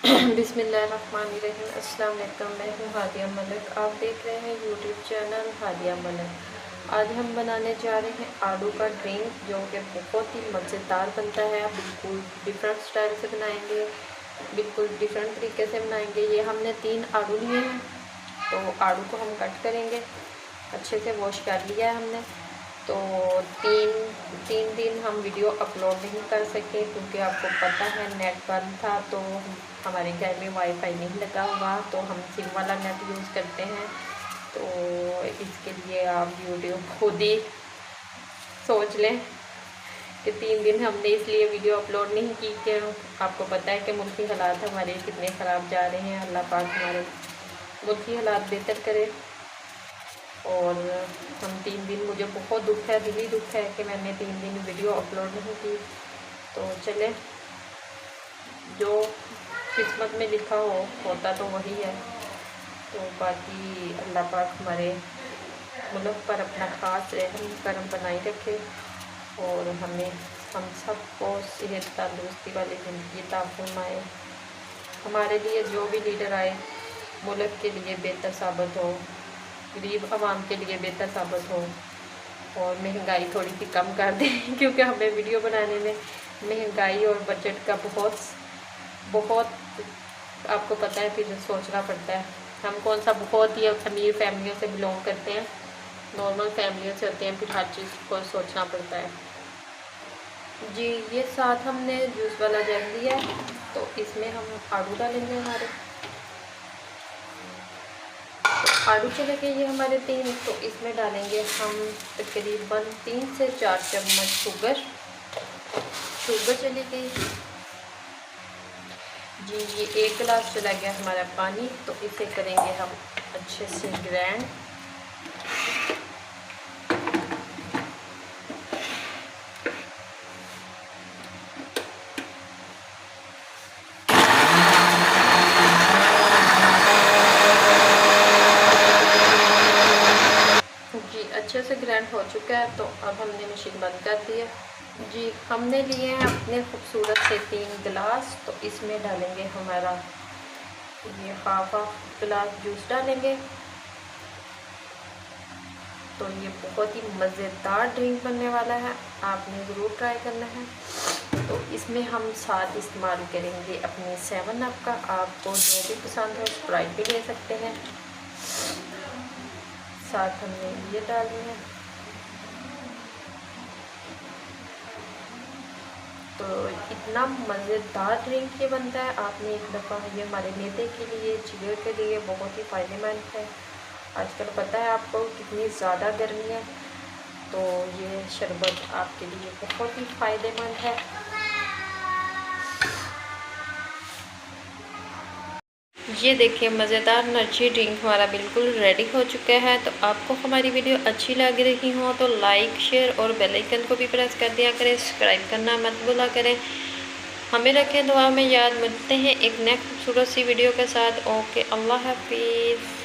बिस्मिल्लाहिर्रहमानिर्रहीम। अस्सलाम वालेकुम। मैं हूँ हादिया मलिक। आप देख रहे हैं यूट्यूब चैनल हादिया मलिक। आज हम बनाने जा रहे हैं आलू का ड्रिंक, जो कि बहुत ही मज़ेदार बनता है। बिल्कुल डिफरेंट स्टाइल से बनाएंगे, बिल्कुल डिफरेंट तरीके से बनाएंगे। ये हमने 3 आलू लिए हैं, तो आलू को हम कट करेंगे। अच्छे से वॉश कर लिया है हमने। तो तीन दिन हम वीडियो अपलोड नहीं कर सके, क्योंकि आपको पता है नेट बंद था। तो हमारे घर में वाईफाई नहीं लगा हुआ, तो हम सिम वाला नेट यूज़ करते हैं। तो इसके लिए आप वीडियो खुद ही सोच लें कि 3 दिन हमने इसलिए वीडियो अपलोड नहीं की कि आपको पता है कि मुल्की हालात हमारे कितने ख़राब जा रहे हैं। अल्लाह पाक हमारे मुल्की हालात बेहतर करे। और हम 3 दिन, मुझे बहुत दुख है, दिली दुख है कि मैंने 3 दिन वीडियो अपलोड नहीं की। तो चले, जो किस्मत में लिखा होता तो वही है। तो बाकी अल्लाह पाक हमारे मुल्क पर अपना ख़ास रहम करम बनाए रखे, और हम सबको सेहत तंदुरुस्ती वाली ज़िंदगी अता फरमाए। हमारे लिए जो भी लीडर आए, मुल्क के लिए बेहतर साबित हो, गरीब आवाम के लिए बेहतर साबित हो, और महंगाई थोड़ी सी कम कर दें क्योंकि हमें वीडियो बनाने में महंगाई और बजट का बहुत आपको पता है, फिर सोचना पड़ता है। हम कौन सा बहुत ही अमीर फैमिलियों से बिलोंग करते हैं, नॉर्मल फैमिलियों से होते हैं, फिर हर चीज़ को सोचना पड़ता है। जी, ये साथ हमने जूस वाला जग लिया है, तो इसमें हम आलू डालेंगे हमारे। आलू चले गए ये हमारे 3, तो इसमें डालेंगे हम तकरीबन 3 से 4 चम्मच शुगर चली गई जी। ये 1 गिलास चला गया हमारा पानी, तो इसे करेंगे हम अच्छे से ग्राइंड। अच्छे से ग्राइंड हो चुका है, तो अब हमने मशीन बंद कर दी है जी। हमने लिए हैं अपने खूबसूरत से 3 गिलास, तो इसमें डालेंगे हमारा ये हाफ गिलास जूस डालेंगे। तो ये बहुत ही मज़ेदार ड्रिंक बनने वाला है, आपने ज़रूर ट्राई करना है। तो इसमें हम साथ इस्तेमाल करेंगे अपने 7 अप का। आपको जो भी पसंद हो स्प्राइट भी ले सकते हैं। साथ हमने ये डालनी है। तो इतना मज़ेदार ड्रिंक ये बनता है, आपने एक दफ़ा, ये हमारे मैदे के लिए, जिगर के लिए बहुत ही फ़ायदेमंद है। आजकल पता है आपको कितनी ज़्यादा गर्मी है, तो ये शरबत आपके लिए बहुत ही फ़ायदेमंद है। ये देखिए, मज़ेदार एनर्जी ड्रिंक हमारा बिल्कुल रेडी हो चुका है। तो आपको हमारी वीडियो अच्छी लग रही हो तो लाइक, शेयर और बेल आइकन को भी प्रेस कर दिया करें। सब्सक्राइब करना मत भूला करें। हमें रखें दुआ में याद। मिलते हैं एक नई खूबसूरत सी वीडियो के साथ। ओके, अल्लाह हाफिज़।